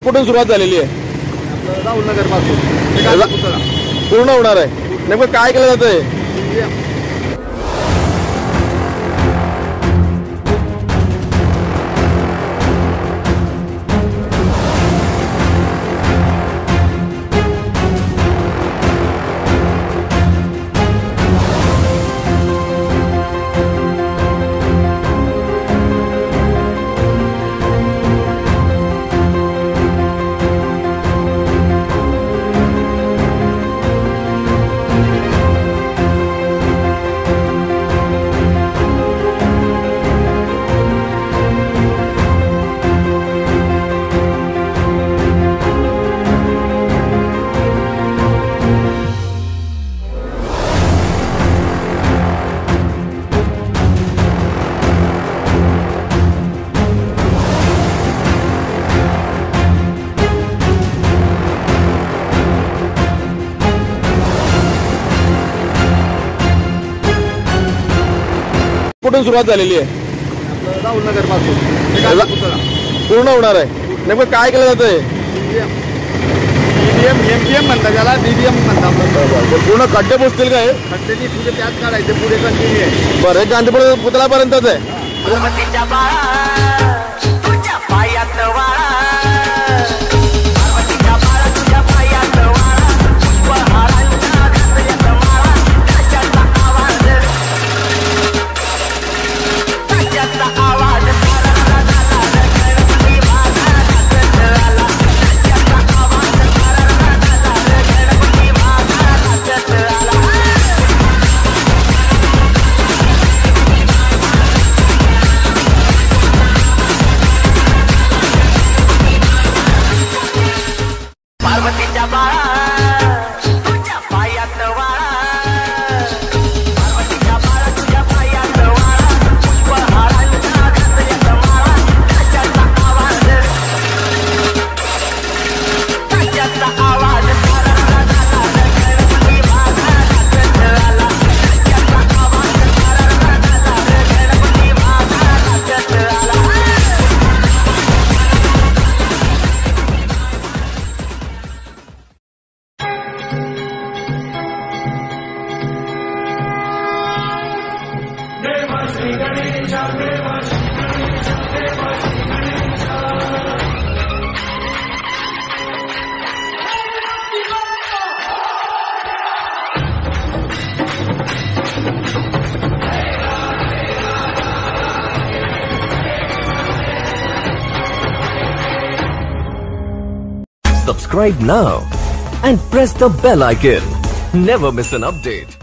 कुठून सुरुवात झालेली आहे? राहुलनगर पासून पूर्ण होणार आहे. नेमकं काय केलं जातंय? कुठून सुरुवात झालेली आहे? राहुलनगर पासून पूर्ण होणार आहे. नेमकं काय केलं जातंय? डीडीएम एमजीएम म्हणतात त्याला, डीडीएम म्हणतात. पूर्ण खड्डे पोचतील काय? खड्ड्याची पुढे त्यात काढायचे, पुढे कंटिन्यू आहे. बरं, हे गांधी पुतळ्यापर्यंतच आहे. Subscribe now and press the bell icon. Never miss an update.